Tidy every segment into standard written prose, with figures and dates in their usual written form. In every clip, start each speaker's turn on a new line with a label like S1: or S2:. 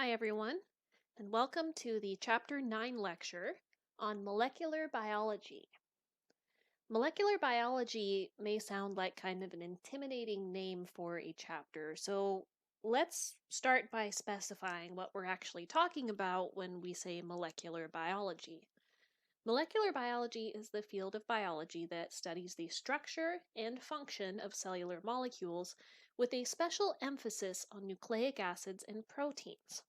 S1: Hi everyone, and welcome to the Chapter 9 lecture on molecular biology. Molecular biology may sound like kind of an intimidating name for a chapter, so let's start by specifying what we're actually talking about when we say molecular biology. Molecular biology is the field of biology that studies the structure and function of cellular molecules with a special emphasis on nucleic acids and proteins.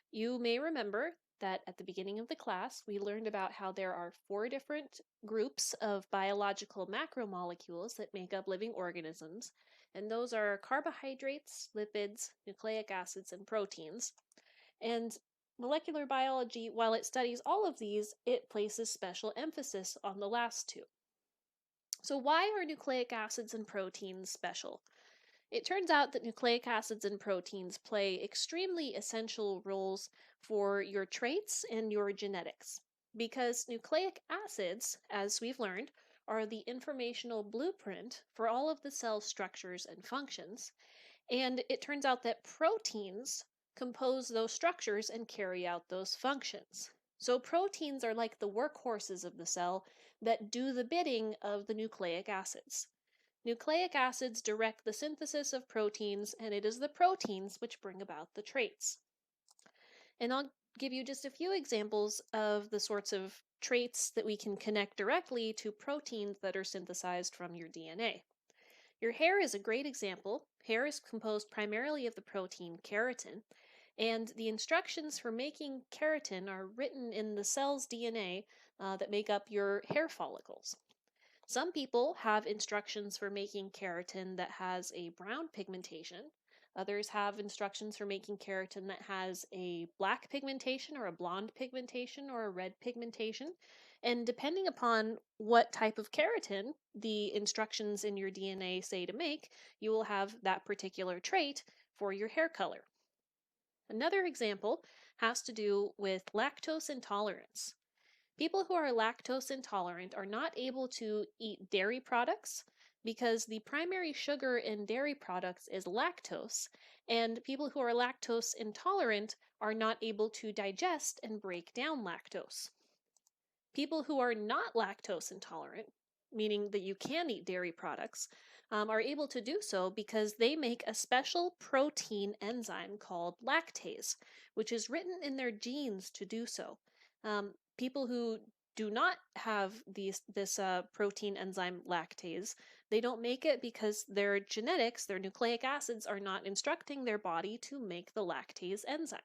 S1: You may remember that at the beginning of the class, we learned about how there are 4 different groups of biological macromolecules that make up living organisms, and those are carbohydrates, lipids, nucleic acids, and proteins. And molecular biology, while it studies all of these, it places special emphasis on the last 2. So why are nucleic acids and proteins special? It turns out that nucleic acids and proteins play extremely essential roles for your traits and your genetics. Because nucleic acids, as we've learned, are the informational blueprint for all of the cell structures and functions. And it turns out that proteins compose those structures and carry out those functions. So proteins are like the workhorses of the cell that do the bidding of the nucleic acids. Nucleic acids direct the synthesis of proteins, and it is the proteins which bring about the traits. And I'll give you just a few examples of the sorts of traits that we can connect directly to proteins that are synthesized from your DNA. Your hair is a great example. Hair is composed primarily of the protein keratin, and the instructions for making keratin are written in the cell's DNA that make up your hair follicles. Some people have instructions for making keratin that has a brown pigmentation. Others have instructions for making keratin that has a black pigmentation or a blonde pigmentation or a red pigmentation. And depending upon what type of keratin the instructions in your DNA say to make, you will have that particular trait for your hair color. Another example has to do with lactose intolerance. People who are lactose intolerant are not able to eat dairy products because the primary sugar in dairy products is lactose, and people who are lactose intolerant are not able to digest and break down lactose. People who are not lactose intolerant, meaning that you can eat dairy products, are able to do so because they make a special protein enzyme called lactase, which is written in their genes to do so. People who do not have this protein enzyme lactase, they don't make it because their genetics, their nucleic acids, are not instructing their body to make the lactase enzyme.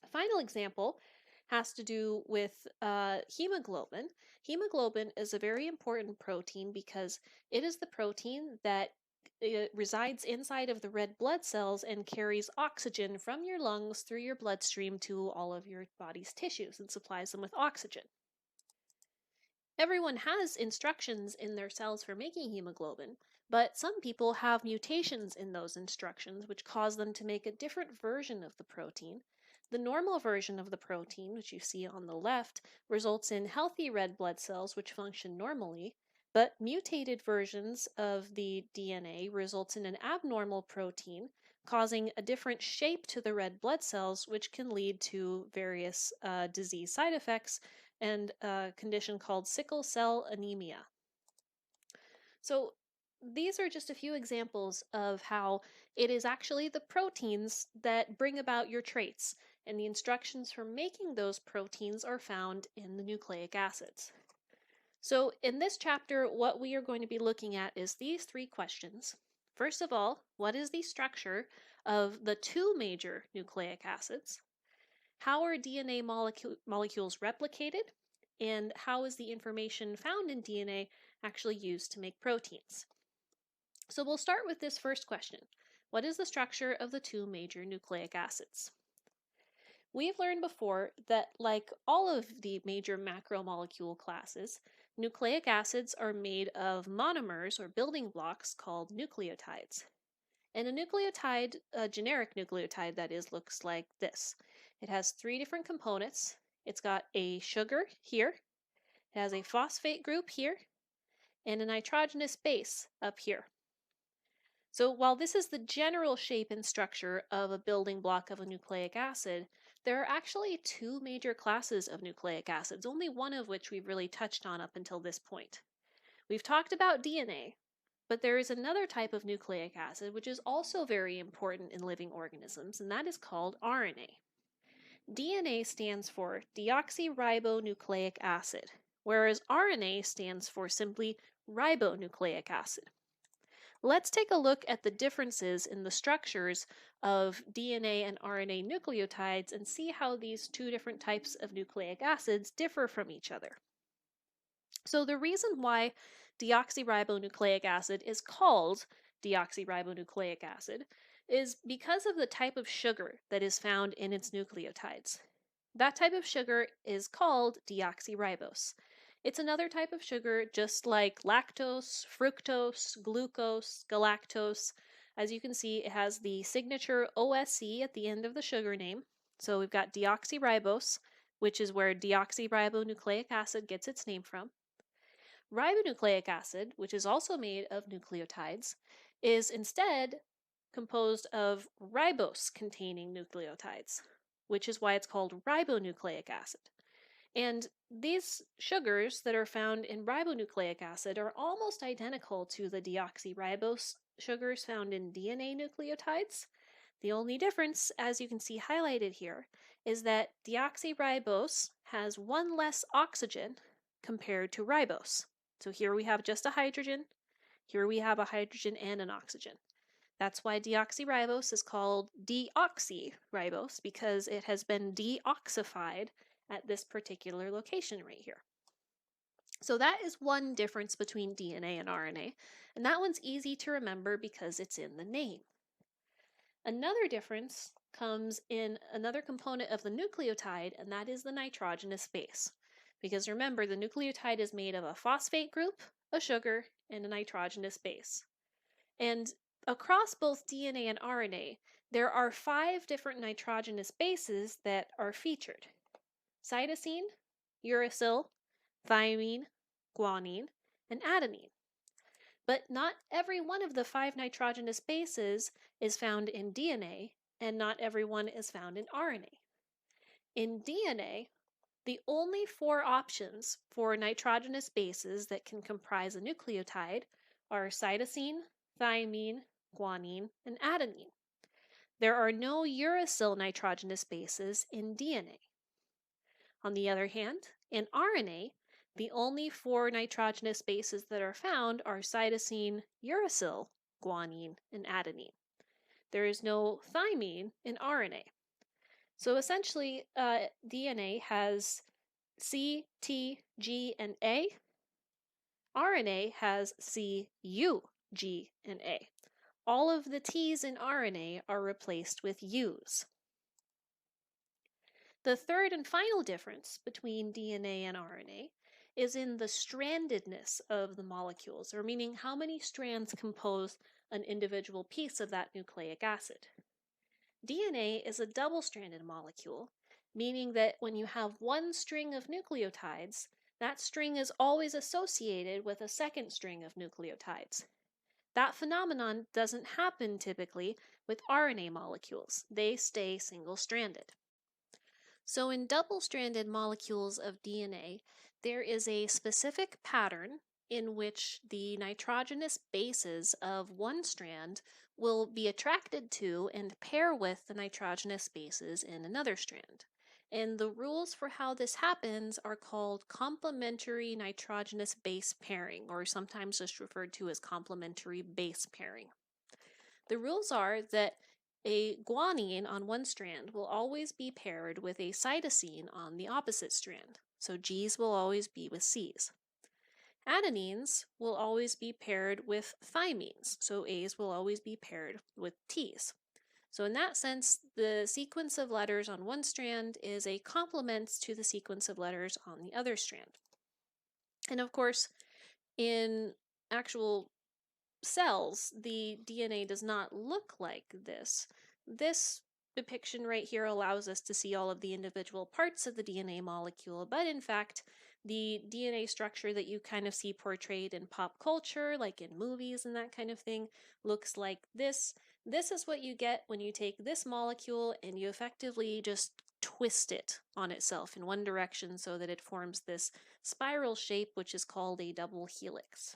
S1: A final example has to do with hemoglobin. Hemoglobin is a very important protein because it is the protein that resides inside of the red blood cells and carries oxygen from your lungs through your bloodstream to all of your body's tissues and supplies them with oxygen. Everyone has instructions in their cells for making hemoglobin, but some people have mutations in those instructions which cause them to make a different version of the protein. The normal version of the protein, which you see on the left, results in healthy red blood cells which function normally, but mutated versions of the DNA results in an abnormal protein, causing a different shape to the red blood cells, which can lead to various disease side effects and a condition called sickle cell anemia. So these are just a few examples of how it is actually the proteins that bring about your traits, and the instructions for making those proteins are found in the nucleic acids. So in this chapter, what we are going to be looking at is these 3 questions. First of all, what is the structure of the 2 major nucleic acids? How are DNA molecules replicated? And how is the information found in DNA actually used to make proteins? So we'll start with this first question. What is the structure of the 2 major nucleic acids? We've learned before that, like all of the major macromolecule classes, nucleic acids are made of monomers or building blocks called nucleotides. And a nucleotide, a generic nucleotide that is, looks like this. It has 3 different components. It's got a sugar here, it has a phosphate group here, and a nitrogenous base up here. So while this is the general shape and structure of a building block of a nucleic acid, there are actually two major classes of nucleic acids, only one of which we've really touched on up until this point. We've talked about DNA, but there is another type of nucleic acid which is also very important in living organisms, and that is called RNA. DNA stands for deoxyribonucleic acid, whereas RNA stands for simply ribonucleic acid. Let's take a look at the differences in the structures of DNA and RNA nucleotides and see how these two different types of nucleic acids differ from each other. So the reason why deoxyribonucleic acid is called deoxyribonucleic acid is because of the type of sugar that is found in its nucleotides. That type of sugar is called deoxyribose. It's another type of sugar just like lactose, fructose, glucose, galactose. As you can see, it has the signature OSC at the end of the sugar name. So we've got deoxyribose, which is where deoxyribonucleic acid gets its name from. Ribonucleic acid, which is also made of nucleotides, is instead composed of ribose-containing nucleotides, which is why it's called ribonucleic acid. And these sugars that are found in ribonucleic acid are almost identical to the deoxyribose sugars found in DNA nucleotides. The only difference, as you can see highlighted here, is that deoxyribose has one less oxygen compared to ribose. So here we have just a hydrogen, here we have a hydrogen and an oxygen. That's why deoxyribose is called deoxyribose, because it has been deoxified at this particular location right here. So that is one difference between DNA and RNA, and that one's easy to remember because it's in the name. Another difference comes in another component of the nucleotide, and that is the nitrogenous base. Because remember, the nucleotide is made of a phosphate group, a sugar, and a nitrogenous base. And across both DNA and RNA, there are 5 different nitrogenous bases that are featured: cytosine, uracil, thymine, guanine, and adenine. But not every one of the 5 nitrogenous bases is found in DNA, and not every one is found in RNA. In DNA, the only 4 options for nitrogenous bases that can comprise a nucleotide are cytosine, thymine, guanine, and adenine. There are no uracil nitrogenous bases in DNA. On the other hand, in RNA, the only 4 nitrogenous bases that are found are cytosine, uracil, guanine, and adenine. There is no thymine in RNA. So essentially, DNA has C, T, G, and A. RNA has C, U, G, and A. All of the T's in RNA are replaced with U's. The third and final difference between DNA and RNA is in the strandedness of the molecules, or meaning how many strands compose an individual piece of that nucleic acid. DNA is a double-stranded molecule, meaning that when you have one string of nucleotides, that string is always associated with a second string of nucleotides. That phenomenon doesn't happen typically with RNA molecules. They stay single-stranded. So in double-stranded molecules of DNA, there is a specific pattern in which the nitrogenous bases of one strand will be attracted to and pair with the nitrogenous bases in another strand. And the rules for how this happens are called complementary nitrogenous base pairing, or sometimes just referred to as complementary base pairing. The rules are that a guanine on one strand will always be paired with a cytosine on the opposite strand, so G's will always be with C's. Adenines will always be paired with thymines, so A's will always be paired with T's. So in that sense, the sequence of letters on one strand is a complement to the sequence of letters on the other strand. And of course, in actual cells, the DNA does not look like this. This depiction right here allows us to see all of the individual parts of the DNA molecule, but in fact, The DNA structure that you kind of see portrayed in pop culture, like in movies and that kind of thing, looks like this. This is what you get when you take this molecule and you effectively just twist it on itself in one direction so that it forms this spiral shape, which is called a double helix.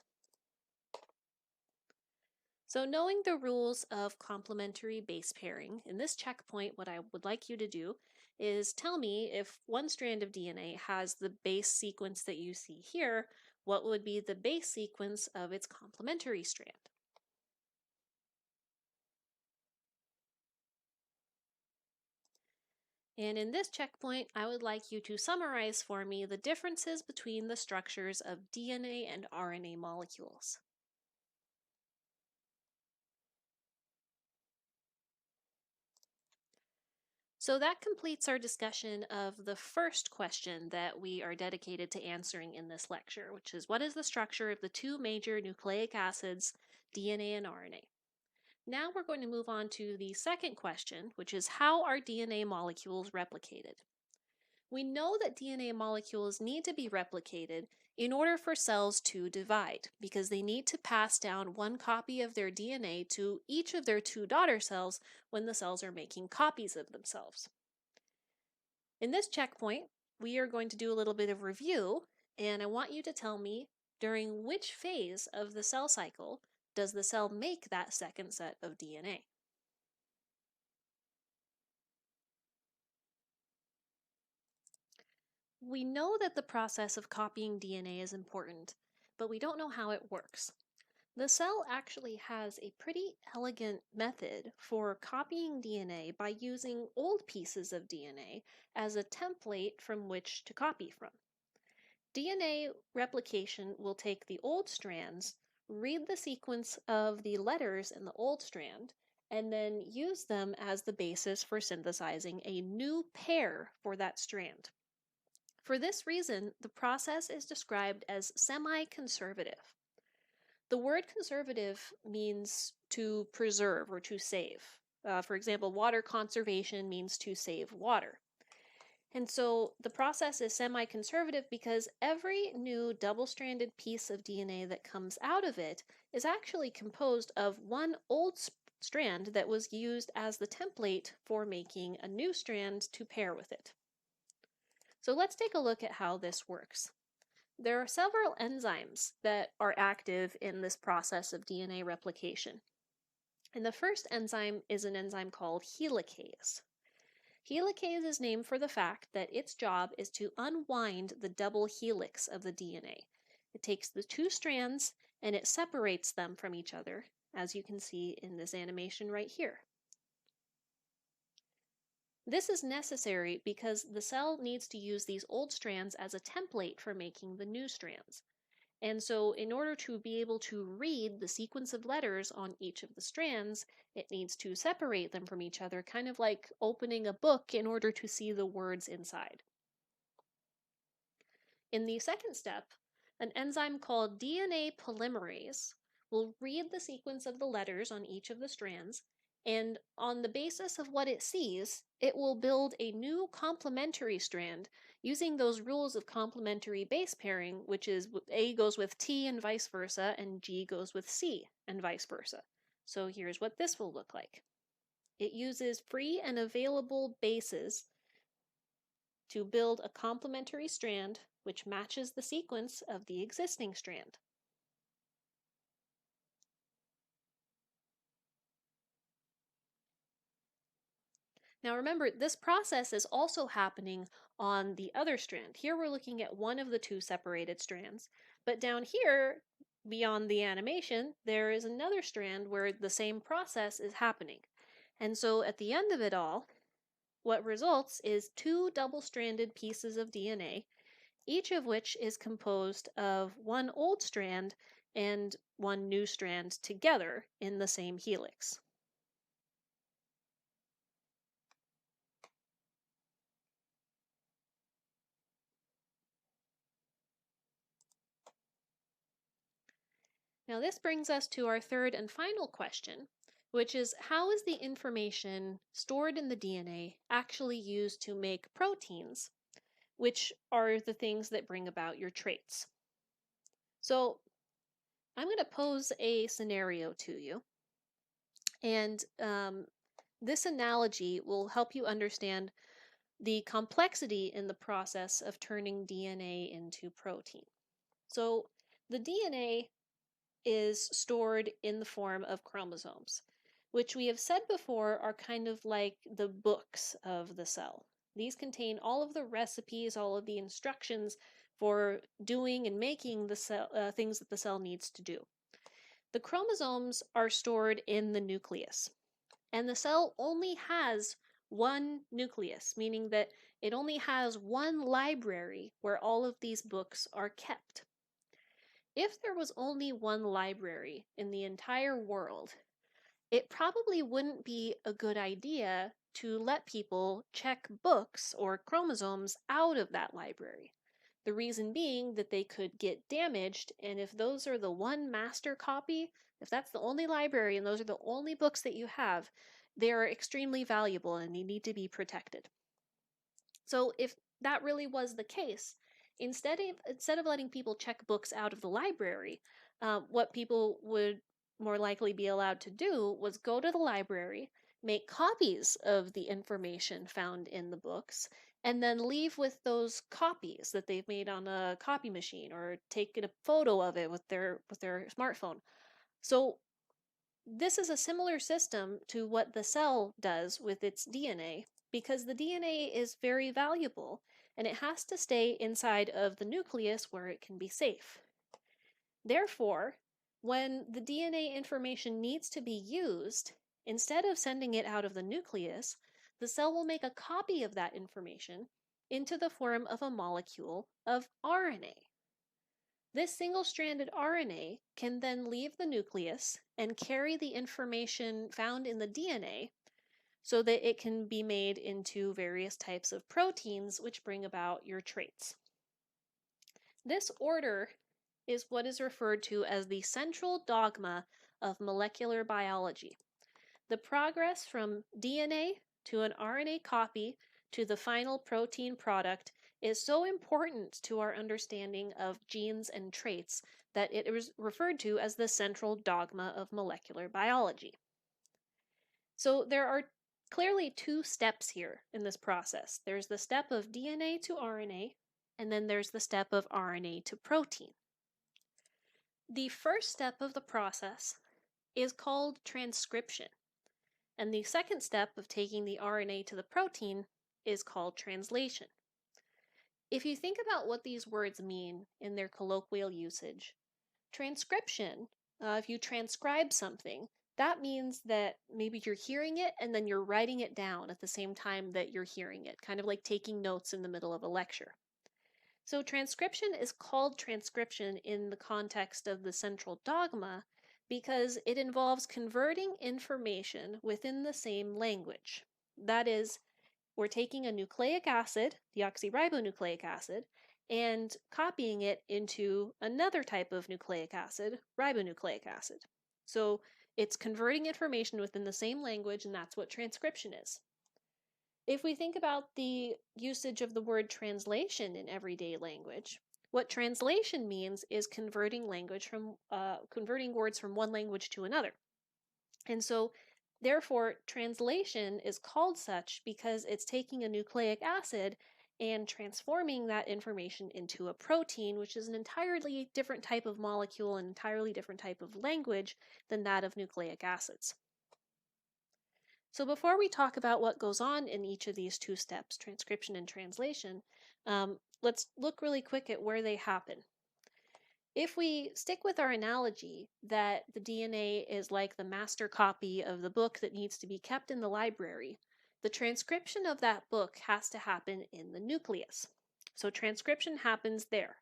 S1: So knowing the rules of complementary base pairing, in this checkpoint, what I would like you to do is tell me if one strand of DNA has the base sequence that you see here, what would be the base sequence of its complementary strand? And in this checkpoint, I would like you to summarize for me the differences between the structures of DNA and RNA molecules. So that completes our discussion of the first question that we are dedicated to answering in this lecture, which is what is the structure of the two major nucleic acids, DNA and RNA? Now we're going to move on to the second question, which is how are DNA molecules replicated? We know that DNA molecules need to be replicated in order for cells to divide, because they need to pass down one copy of their DNA to each of their two daughter cells when the cells are making copies of themselves. In this checkpoint, we are going to do a little bit of review, and I want you to tell me during which phase of the cell cycle does the cell make that second set of DNA? We know that the process of copying DNA is important, but we don't know how it works. The cell actually has a pretty elegant method for copying DNA by using old pieces of DNA as a template from which to copy from. DNA replication will take the old strands, read the sequence of the letters in the old strand, and then use them as the basis for synthesizing a new pair for that strand. For this reason, the process is described as semi-conservative. The word conservative means to preserve or to save. For example, water conservation means to save water. And so the process is semi-conservative because every new double-stranded piece of DNA that comes out of it is actually composed of one old strand that was used as the template for making a new strand to pair with it. So let's take a look at how this works. There are several enzymes that are active in this process of DNA replication. And the first enzyme is an enzyme called helicase. Helicase is named for the fact that its job is to unwind the double helix of the DNA. It takes the two strands and it separates them from each other, as you can see in this animation right here. This is necessary because the cell needs to use these old strands as a template for making the new strands. And so in order to be able to read the sequence of letters on each of the strands, it needs to separate them from each other, kind of like opening a book in order to see the words inside. In the second step, an enzyme called DNA polymerase will read the sequence of the letters on each of the strands, and on the basis of what it sees, it will build a new complementary strand using those rules of complementary base pairing, which is A goes with T and vice versa, and G goes with C and vice versa. So here's what this will look like. It uses free and available bases to build a complementary strand which matches the sequence of the existing strand. Now remember, this process is also happening on the other strand. Here we're looking at one of the two separated strands, but down here, beyond the animation, there is another strand where the same process is happening. And so at the end of it all, what results is two double-stranded pieces of DNA, each of which is composed of one old strand and one new strand together in the same helix. Now this brings us to our third and final question, which is how is the information stored in the DNA actually used to make proteins, which are the things that bring about your traits. So I'm going to pose a scenario to you, and this analogy will help you understand the complexity in the process of turning DNA into protein. So the DNA is stored in the form of chromosomes, which we have said before are kind of like the books of the cell. These contain all of the recipes, all of the instructions for doing and making the cell, things that the cell needs to do. The chromosomes are stored in the nucleus, and the cell only has one nucleus, meaning that it only has one library where all of these books are kept. If there was only one library in the entire world, it probably wouldn't be a good idea to let people check books or chromosomes out of that library. The reason being that they could get damaged, and if those are the one master copy, if that's the only library and those are the only books that you have, they are extremely valuable and they need to be protected. So if that really was the case, instead of letting people check books out of the library, what people would more likely be allowed to do was go to the library, make copies of the information found in the books, and then leave with those copies that they've made on a copy machine or take a photo of it with their smartphone. So this is a similar system to what the cell does with its DNA, because the DNA is very valuable and it has to stay inside of the nucleus where it can be safe. Therefore, when the DNA information needs to be used, instead of sending it out of the nucleus, the cell will make a copy of that information into the form of a molecule of RNA. This single-stranded RNA can then leave the nucleus and carry the information found in the DNA so that it can be made into various types of proteins which bring about your traits. This order is what is referred to as the central dogma of molecular biology. The progress from DNA to an RNA copy to the final protein product is so important to our understanding of genes and traits that it is referred to as the central dogma of molecular biology. So there are clearly two steps here in this process. There's the step of DNA to RNA, and then there's the step of RNA to protein. The first step of the process is called transcription, and the second step of taking the RNA to the protein is called translation. If you think about what these words mean in their colloquial usage, transcription, if you transcribe something, that means that maybe you're hearing it and then you're writing it down at the same time that you're hearing it, kind of like taking notes in the middle of a lecture. So transcription is called transcription in the context of the central dogma because it involves converting information within the same language. That is, we're taking a nucleic acid, deoxyribonucleic acid, and copying it into another type of nucleic acid, ribonucleic acid. So it's converting information within the same language, and that's what transcription is. If we think about the usage of the word translation in everyday language, what translation means is converting words from one language to another. And so therefore, translation is called such because it's taking a nucleic acid and transforming that information into a protein, which is an entirely different type of molecule, an entirely different type of language than that of nucleic acids. So before we talk about what goes on in each of these two steps, transcription and translation, let's look really quick at where they happen. If we stick with our analogy that the DNA is like the master copy of the book that needs to be kept in the library, the transcription of that book has to happen in the nucleus. So transcription happens there.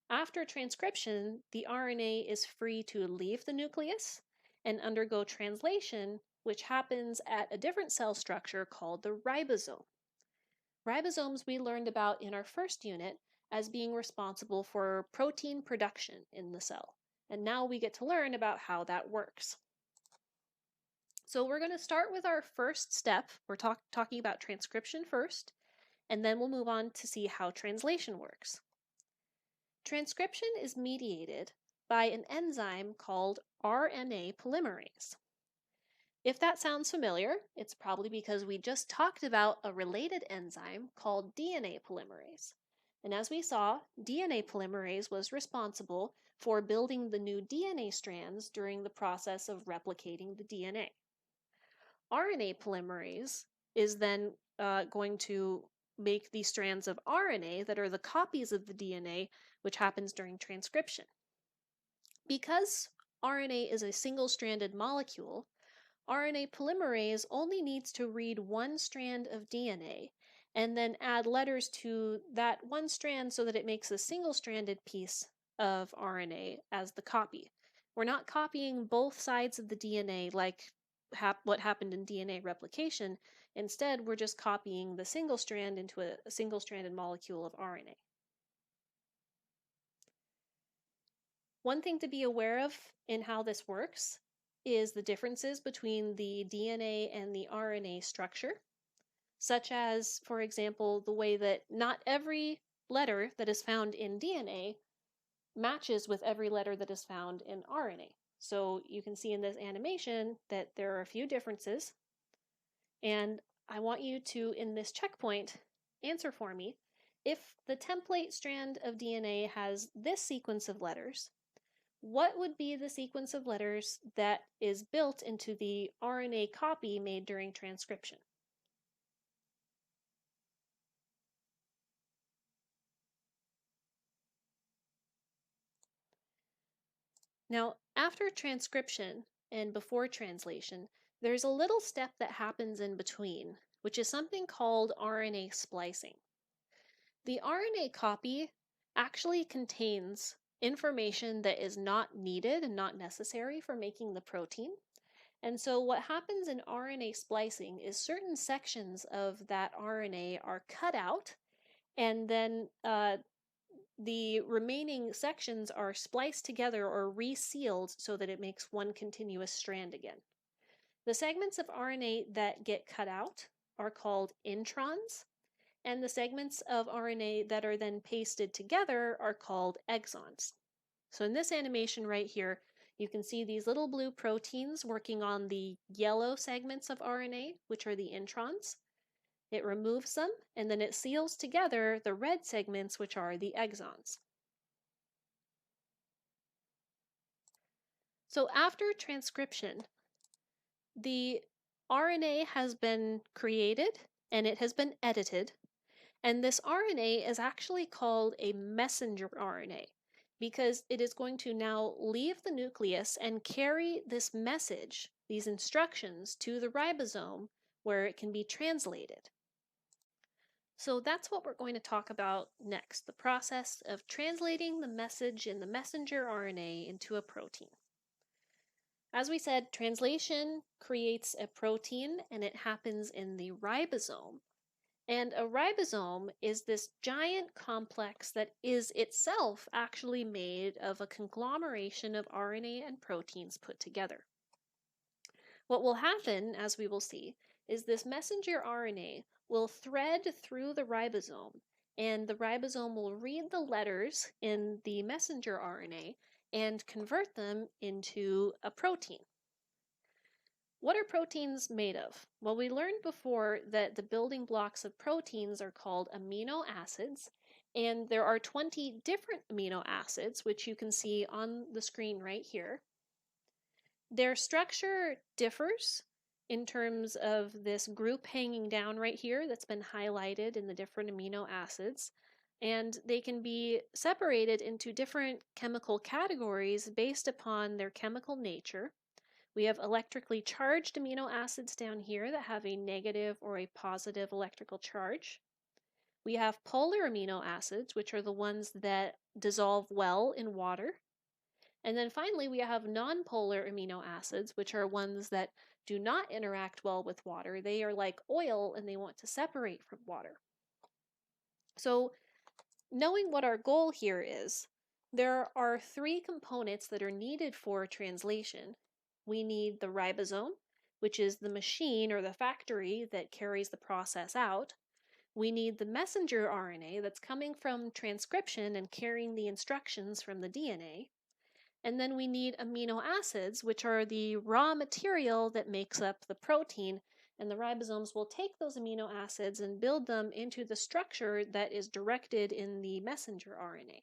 S1: After transcription, the RNA is free to leave the nucleus and undergo translation, which happens at a different cell structure called the ribosome. Ribosomes we learned about in our first unit as being responsible for protein production in the cell. And now we get to learn about how that works. So we're going to start with our first step. We're talking about transcription first, and then we'll move on to see how translation works. Transcription is mediated by an enzyme called RNA polymerase. If that sounds familiar, it's probably because we just talked about a related enzyme called DNA polymerase. And as we saw, DNA polymerase was responsible for building the new DNA strands during the process of replicating the DNA. RNA polymerase is then going to make these strands of RNA that are the copies of the DNA, which happens during transcription. Because RNA is a single-stranded molecule, RNA polymerase only needs to read one strand of DNA and then add letters to that one strand so that it makes a single-stranded piece of RNA as the copy. We're not copying both sides of the DNA like what happened in DNA replication. Instead, we're just copying the single strand into a single-stranded molecule of RNA. One thing to be aware of in how this works is the differences between the DNA and the RNA structure, such as, for example, the way that not every letter that is found in DNA matches with every letter that is found in RNA. So you can see in this animation that there are a few differences, and I want you to, in this checkpoint, answer for me if the template strand of DNA has this sequence of letters. What would be the sequence of letters that is built into the RNA copy made during transcription? Now, after transcription and before translation, there's a little step that happens in between, which is something called RNA splicing. The RNA copy actually contains information that is not needed and not necessary for making the protein. And so what happens in RNA splicing is certain sections of that RNA are cut out, and then the remaining sections are spliced together or resealed so that it makes one continuous strand again. The segments of RNA that get cut out are called introns, and the segments of RNA that are then pasted together are called exons. So in this animation right here, you can see these little blue proteins working on the yellow segments of RNA, which are the introns. It removes them, and then it seals together the red segments, which are the exons. So after transcription, the RNA has been created and it has been edited. And this RNA is actually called a messenger RNA because it is going to now leave the nucleus and carry this message, these instructions, to the ribosome where it can be translated. So that's what we're going to talk about next, the process of translating the message in the messenger RNA into a protein. As we said, translation creates a protein and it happens in the ribosome. And a ribosome is this giant complex that is itself actually made of a conglomeration of RNA and proteins put together. What will happen, as we will see, is this messenger RNA will thread through the ribosome, and the ribosome will read the letters in the messenger RNA and convert them into a protein. What are proteins made of? Well, we learned before that the building blocks of proteins are called amino acids, and there are 20 different amino acids, which you can see on the screen right here. Their structure differs in terms of this group hanging down right here that's been highlighted in the different amino acids, and they can be separated into different chemical categories based upon their chemical nature. We have electrically charged amino acids down here that have a negative or a positive electrical charge. We have polar amino acids, which are the ones that dissolve well in water. And then finally, we have nonpolar amino acids, which are ones that do not interact well with water. They are like oil and they want to separate from water. So, knowing what our goal here is, there are three components that are needed for translation. We need the ribosome, which is the machine or the factory that carries the process out. We need the messenger RNA that's coming from transcription and carrying the instructions from the DNA. And then we need amino acids, which are the raw material that makes up the protein, and the ribosomes will take those amino acids and build them into the structure that is directed in the messenger RNA.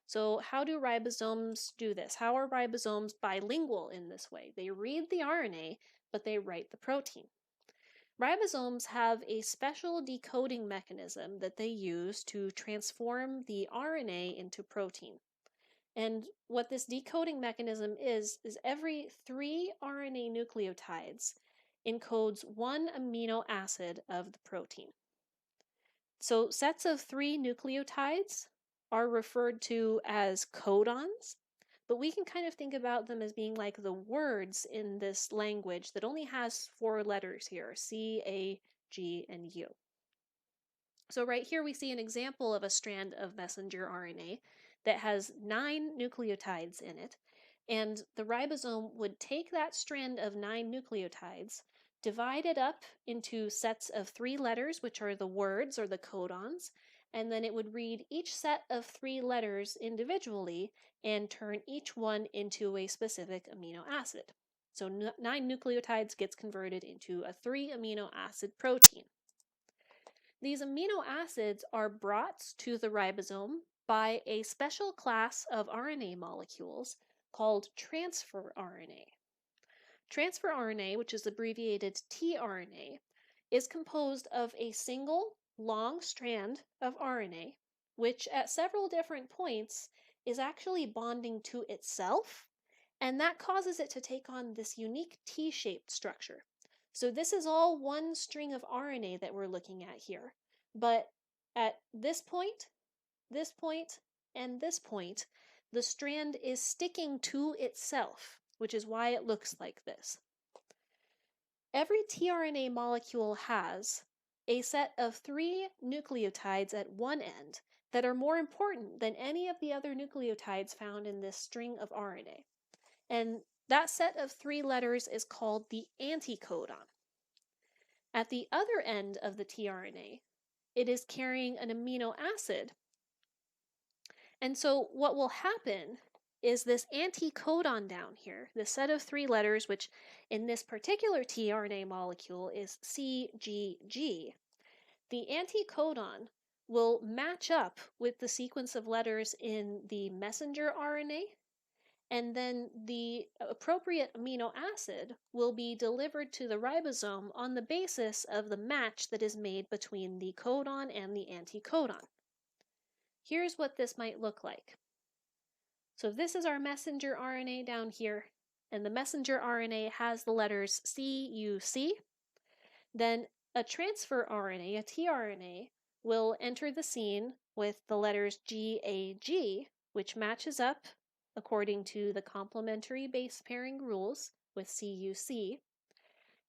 S1: So how do ribosomes do this? How are ribosomes bilingual in this way? They read the RNA, but they write the protein. Ribosomes have a special decoding mechanism that they use to transform the RNA into protein. And what this decoding mechanism is every 3 RNA nucleotides encodes 1 amino acid of the protein. So sets of 3 nucleotides are referred to as codons, but we can kind of think about them as being like the words in this language that only has 4 letters here, C, A, G, and U. So right here we see an example of a strand of messenger RNA that has 9 nucleotides in it, and the ribosome would take that strand of 9 nucleotides, divide it up into sets of 3 letters, which are the words or the codons, and then it would read each set of 3 letters individually and turn each one into a specific amino acid. So 9 nucleotides gets converted into a 3 amino acid protein. These amino acids are brought to the ribosome by a special class of RNA molecules called transfer RNA. Transfer RNA, which is abbreviated tRNA, is composed of a single long strand of RNA, which at several different points is actually bonding to itself, and that causes it to take on this unique T-shaped structure. So this is all one string of RNA that we're looking at here, but at this point, and this point, the strand is sticking to itself, which is why it looks like this. Every tRNA molecule has a set of 3 nucleotides at one end that are more important than any of the other nucleotides found in this string of RNA. And that set of 3 letters is called the anticodon. At the other end of the tRNA, it is carrying an amino acid. And so what will happen is this anticodon down here, the set of 3 letters, which in this particular tRNA molecule is CGG, the anticodon will match up with the sequence of letters in the messenger RNA, and then the appropriate amino acid will be delivered to the ribosome on the basis of the match that is made between the codon and the anticodon. Here's what this might look like. So this is our messenger RNA down here, and the messenger RNA has the letters CUC. Then a transfer RNA, a tRNA, will enter the scene with the letters GAG, which matches up according to the complementary base pairing rules with CUC.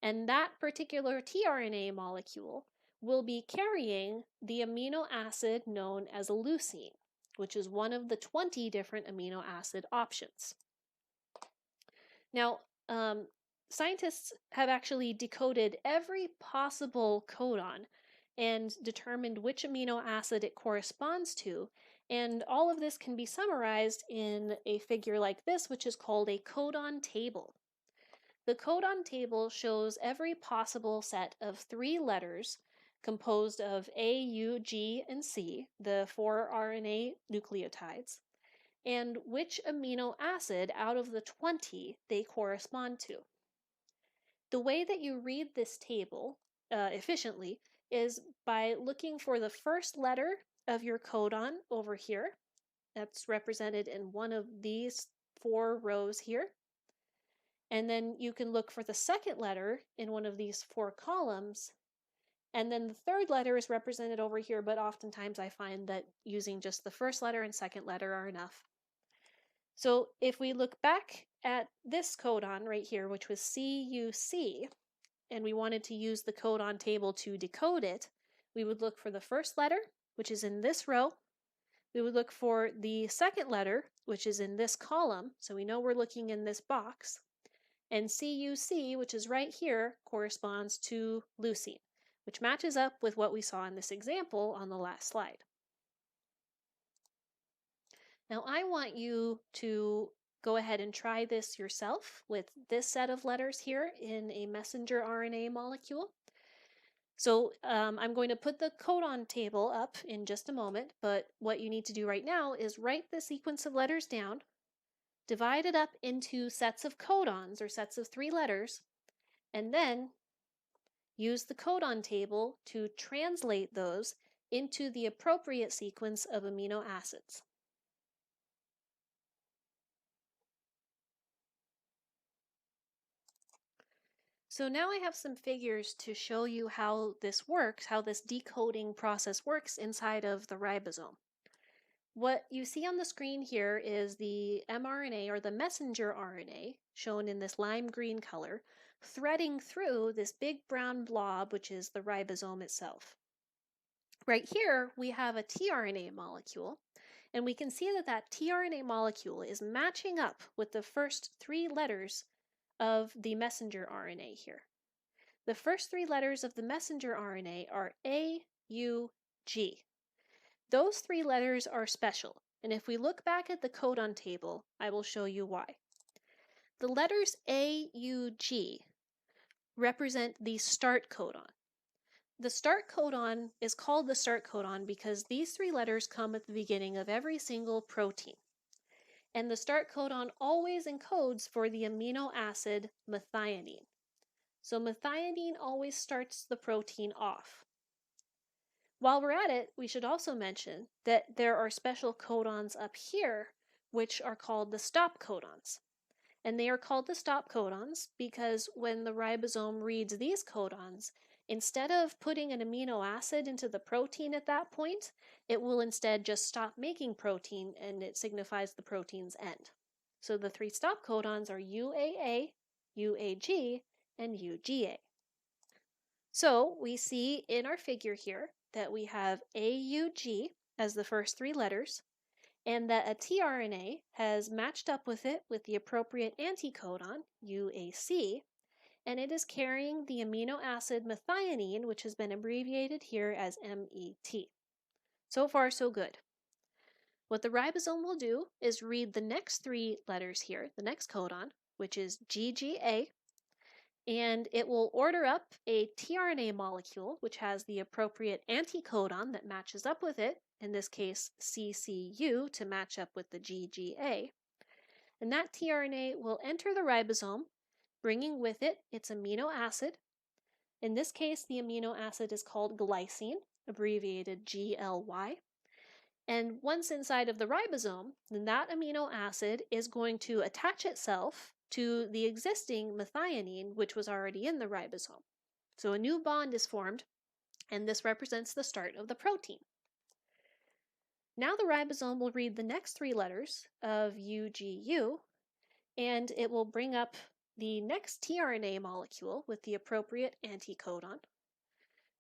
S1: And that particular tRNA molecule will be carrying the amino acid known as leucine, which is one of the 20 different amino acid options. Now, scientists have actually decoded every possible codon and determined which amino acid it corresponds to, and all of this can be summarized in a figure like this, which is called a codon table. The codon table shows every possible set of 3 letters composed of A, U, G, and C, the 4 RNA nucleotides, and which amino acid out of the 20 they correspond to. The way that you read this table efficiently is by looking for the first letter of your codon over here. That's represented in one of these 4 rows here. And then you can look for the second letter in one of these 4 columns. And then the third letter is represented over here, but oftentimes I find that using just the first letter and second letter are enough. So if we look back at this codon right here, which was CUC, and we wanted to use the codon table to decode it, we would look for the first letter, which is in this row. We would look for the second letter, which is in this column, so we know we're looking in this box. And CUC, which is right here, corresponds to leucine. which matches up with what we saw in this example on the last slide. Now I want you to go ahead and try this yourself with this set of letters here in a messenger RNA molecule. So I'm going to put the codon table up in just a moment, but what you need to do right now is write the sequence of letters down, divide it up into sets of codons or sets of 3 letters, and then use the codon table to translate those into the appropriate sequence of amino acids. So now I have some figures to show you how this works, how this decoding process works inside of the ribosome. What you see on the screen here is the mRNA or the messenger RNA, shown in this lime green color, threading through this big brown blob, which is the ribosome itself. Right here, we have a tRNA molecule, and we can see that that tRNA molecule is matching up with the first 3 letters of the messenger RNA here. The first 3 letters of the messenger RNA are A, U, G. Those 3 letters are special, and if we look back at the codon table, I will show you why. The letters A, U, G represent the start codon. The start codon is called the start codon because these 3 letters come at the beginning of every single protein. And the start codon always encodes for the amino acid methionine. So methionine always starts the protein off. While we're at it, we should also mention that there are special codons up here which are called the stop codons. And they are called the stop codons because when the ribosome reads these codons, instead of putting an amino acid into the protein at that point, it will instead just stop making protein, and it signifies the protein's end. So the 3 stop codons are UAA, UAG, and UGA. So we see in our figure here that we have AUG as the first 3 letters, and that a tRNA has matched up with it with the appropriate anticodon, UAC, and it is carrying the amino acid methionine, which has been abbreviated here as MET. So far, so good. What the ribosome will do is read the next 3 letters here, the next codon, which is GGA, and it will order up a tRNA molecule, which has the appropriate anticodon that matches up with it, in this case CCU to match up with the GGA. And that tRNA will enter the ribosome, bringing with it its amino acid. In this case, the amino acid is called glycine, abbreviated GLY. And once inside of the ribosome, then that amino acid is going to attach itself to the existing methionine, which was already in the ribosome. So a new bond is formed, and this represents the start of the protein. Now the ribosome will read the next 3 letters of UGU, and it will bring up the next tRNA molecule with the appropriate anticodon.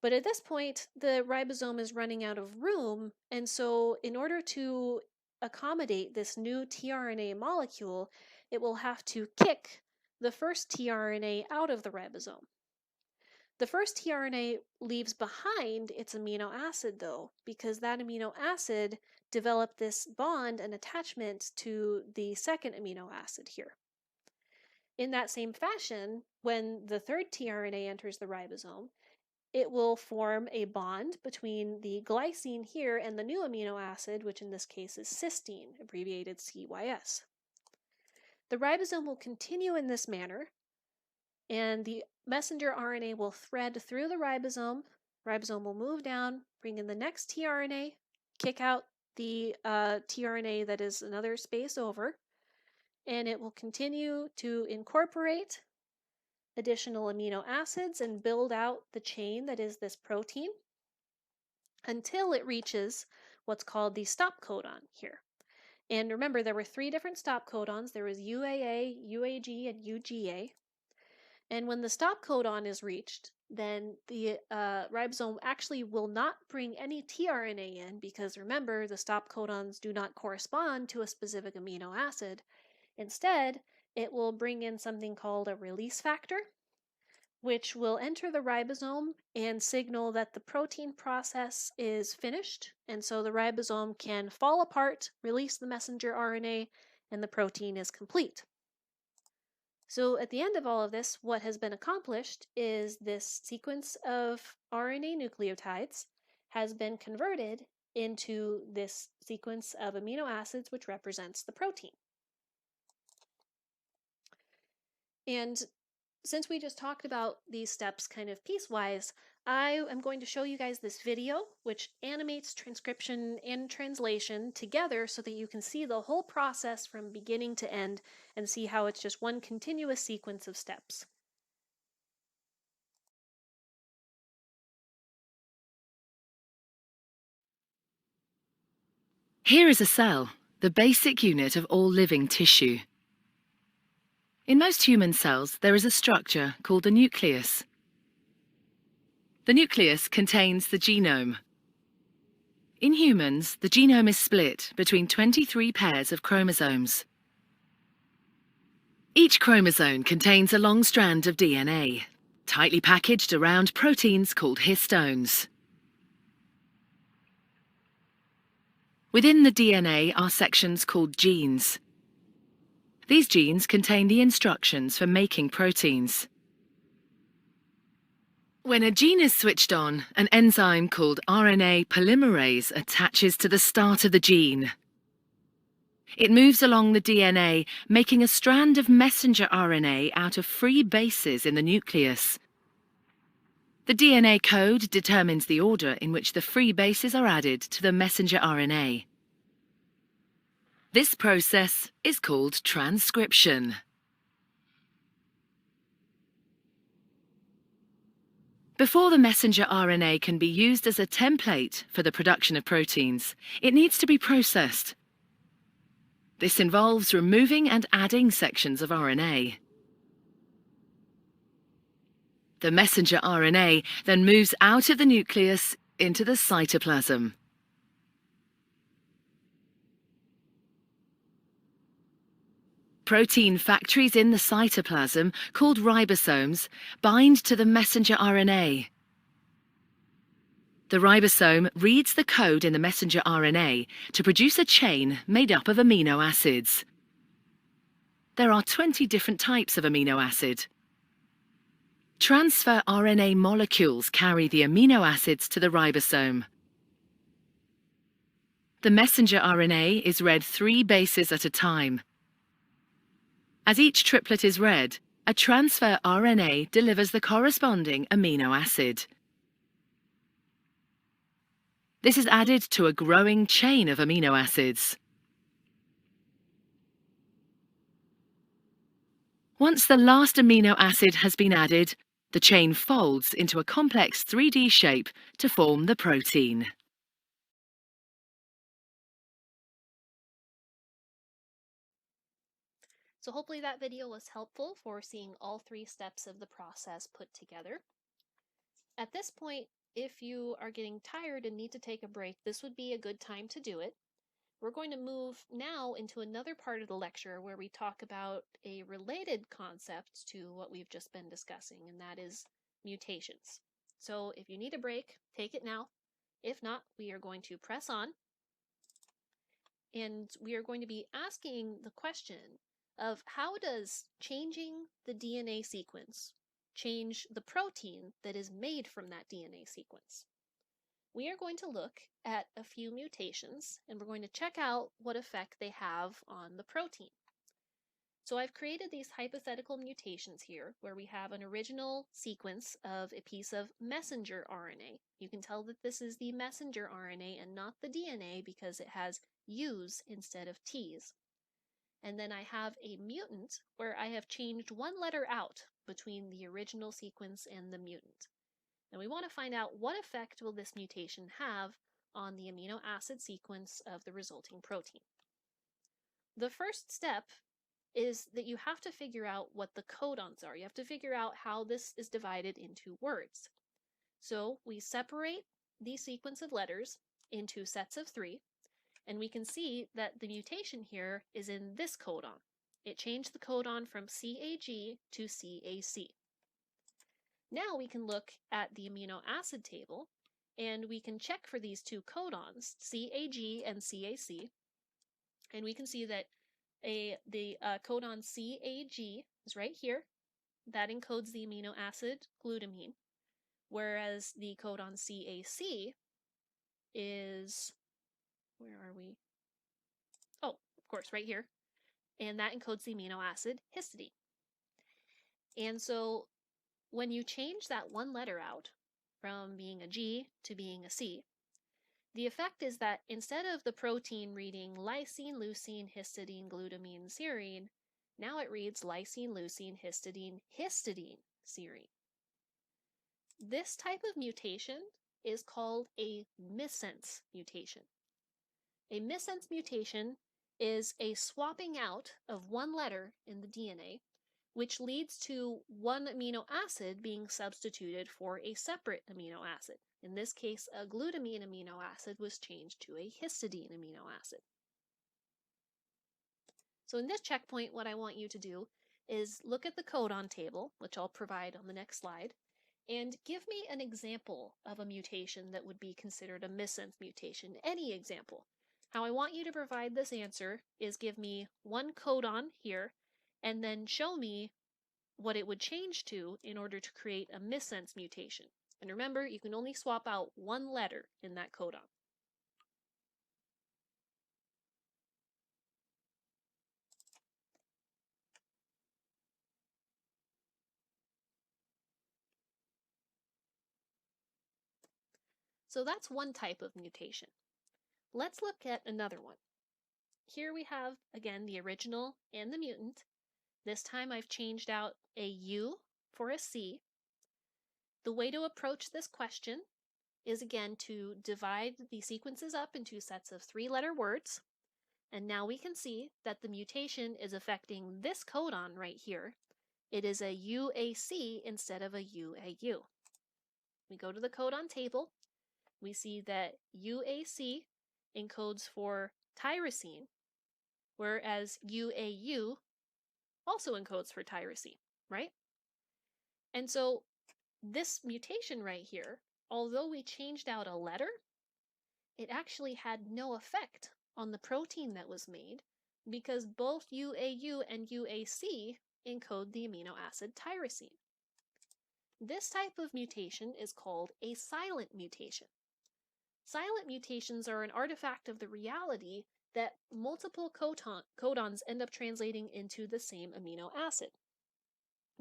S1: But at this point, the ribosome is running out of room, and so in order to accommodate this new tRNA molecule, it will have to kick the first tRNA out of the ribosome. The first tRNA leaves behind its amino acid, though, because that amino acid developed this bond and attachment to the second amino acid here. In that same fashion, when the third tRNA enters the ribosome, it will form a bond between the glycine here and the new amino acid, which in this case is cysteine, abbreviated CYS. The ribosome will continue in this manner, and the messenger RNA will thread through the ribosome. Ribosome will move down, bring in the next tRNA, kick out the tRNA that is another space over, and it will continue to incorporate additional amino acids and build out the chain that is this protein until it reaches what's called the stop codon here. And remember, there were 3 different stop codons. There was UAA, UAG, and UGA. And when the stop codon is reached, then the ribosome actually will not bring any tRNA in because remember, the stop codons do not correspond to a specific amino acid. Instead, it will bring in something called a release factor, which will enter the ribosome and signal that the protein process is finished, and so the ribosome can fall apart, release the messenger RNA, and the protein is complete. So at the end of all of this, what has been accomplished is this sequence of RNA nucleotides has been converted into this sequence of amino acids, which represents the protein. And since we just talked about these steps kind of piecewise, I am going to show you guys this video, which animates transcription and translation together so that you can see the whole process from beginning to end and see how it's just one continuous sequence of steps.
S2: Here is a cell, the basic unit of all living tissue. In most human cells, there is a structure called the nucleus. The nucleus contains the genome. In humans, the genome is split between 23 pairs of chromosomes. Each chromosome contains a long strand of DNA, tightly packaged around proteins called histones. Within the DNA are sections called genes. These genes contain the instructions for making proteins. When a gene is switched on, an enzyme called RNA polymerase attaches to the start of the gene. It moves along the DNA, making a strand of messenger RNA out of free bases in the nucleus. The DNA code determines the order in which the free bases are added to the messenger RNA. This process is called transcription. Before the messenger RNA can be used as a template for the production of proteins, it needs to be processed. This involves removing and adding sections of RNA. The messenger RNA then moves out of the nucleus into the cytoplasm. Protein factories in the cytoplasm, called ribosomes, bind to the messenger RNA. The ribosome reads the code in the messenger RNA to produce a chain made up of amino acids. There are 20 different types of amino acid. Transfer RNA molecules carry the amino acids to the ribosome. The messenger RNA is read 3 bases at a time. As each triplet is read, a transfer RNA delivers the corresponding amino acid. This is added to a growing chain of amino acids. Once the last amino acid has been added, the chain folds into a complex 3D shape to form the protein.
S1: So hopefully that video was helpful for seeing all 3 steps of the process put together. At this point, if you are getting tired and need to take a break, this would be a good time to do it. We're going to move now into another part of the lecture where we talk about a related concept to what we've just been discussing, and that is mutations. So if you need a break, take it now. If not, we are going to press on, and we are going to be asking the question of how does changing the DNA sequence change the protein that is made from that DNA sequence? We are going to look at a few mutations and we're going to check out what effect they have on the protein. So I've created these hypothetical mutations here where we have an original sequence of a piece of messenger RNA. You can tell that this is the messenger RNA and not the DNA because it has U's instead of T's. And then I have a mutant where I have changed one letter out between the original sequence and the mutant. And we want to find out what effect will this mutation have on the amino acid sequence of the resulting protein. The first step is that you have to figure out what the codons are. You have to figure out how this is divided into words. So we separate the sequence of letters into sets of 3, and we can see that the mutation here is in this codon. It changed the codon from CAG to CAC. Now we can look at the amino acid table, and we can check for these two codons, CAG and CAC, and we can see that the codon CAG is right here. That encodes the amino acid glutamine, whereas the codon CAC is, where are we? Oh, of course, right here. And that encodes the amino acid histidine. And so when you change that one letter out from being a G to being a C, the effect is that instead of the protein reading lysine, leucine, histidine, glutamine, serine, now it reads lysine, leucine, histidine, histidine, serine. This type of mutation is called a missense mutation. A missense mutation is a swapping out of one letter in the DNA, which leads to one amino acid being substituted for a separate amino acid. In this case, a glutamine amino acid was changed to a histidine amino acid. So in this checkpoint, what I want you to do is look at the codon table, which I'll provide on the next slide, and give me an example of a mutation that would be considered a missense mutation, any example. How I want you to provide this answer is give me one codon here, and then show me what it would change to in order to create a missense mutation. And remember, you can only swap out one letter in that codon. So that's one type of mutation. Let's look at another one. Here we have, again, the original and the mutant. This time I've changed out a U for a C. The way to approach this question is, again, to divide the sequences up into sets of 3-letter words. And now we can see that the mutation is affecting this codon right here. It is a UAC instead of a UAU. We go to the codon table. We see that UAC encodes for tyrosine, whereas UAU also encodes for tyrosine, right? And so this mutation right here, although we changed out a letter, it actually had no effect on the protein that was made because both UAU and UAC encode the amino acid tyrosine. This type of mutation is called a silent mutation. Silent mutations are an artifact of the reality that multiple codons end up translating into the same amino acid.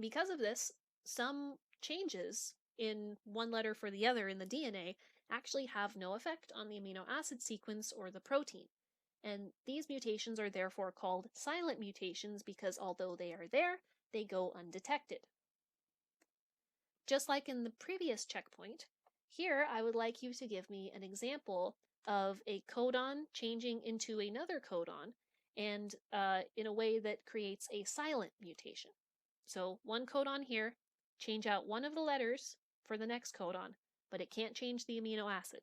S1: Because of this, some changes in one letter for the other in the DNA actually have no effect on the amino acid sequence or the protein. And these mutations are therefore called silent mutations because although they are there, they go undetected. Just like in the previous checkpoint, here I would like you to give me an example of a codon changing into another codon and in a way that creates a silent mutation. So one codon here, change out one of the letters for the next codon, but it can't change the amino acid.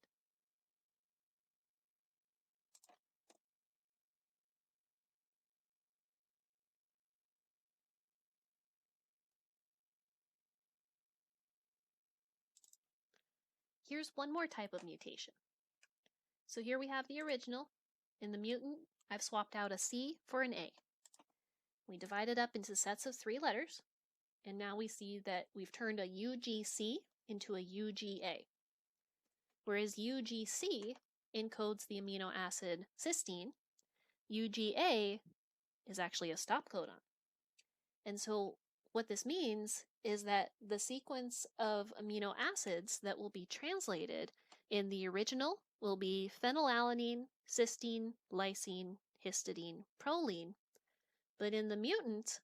S1: Here's one more type of mutation. So here we have the original. In the mutant, I've swapped out a C for an A. We divide it up into sets of 3 letters, and now we see that we've turned a UGC into a UGA. Whereas UGC encodes the amino acid cysteine, UGA is actually a stop codon. And so what this means is that the sequence of amino acids that will be translated in the original will be phenylalanine, cysteine, lysine, histidine, proline. But in the mutant,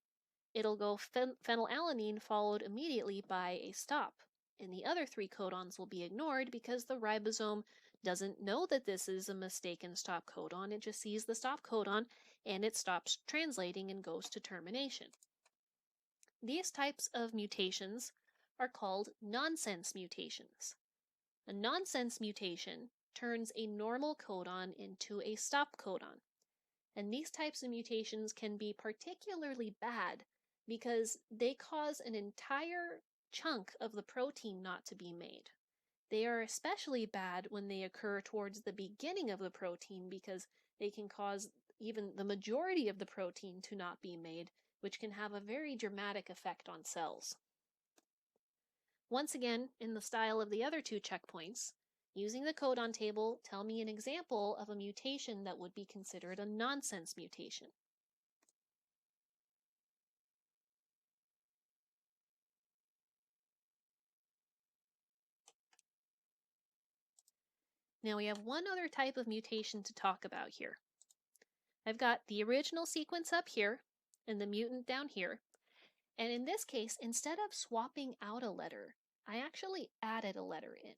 S1: it'll go phenylalanine followed immediately by a stop. And the other 3 codons will be ignored because the ribosome doesn't know that this is a mistaken stop codon. It just sees the stop codon and it stops translating and goes to termination. These types of mutations are called nonsense mutations. A nonsense mutation turns a normal codon into a stop codon. And these types of mutations can be particularly bad because they cause an entire chunk of the protein not to be made. They are especially bad when they occur towards the beginning of the protein because they can cause even the majority of the protein to not be made, which can have a very dramatic effect on cells. Once again, in the style of the other two checkpoints, using the codon table, tell me an example of a mutation that would be considered a nonsense mutation. Now we have one other type of mutation to talk about here. I've got the original sequence up here and the mutant down here. And in this case, instead of swapping out a letter, I actually added a letter in.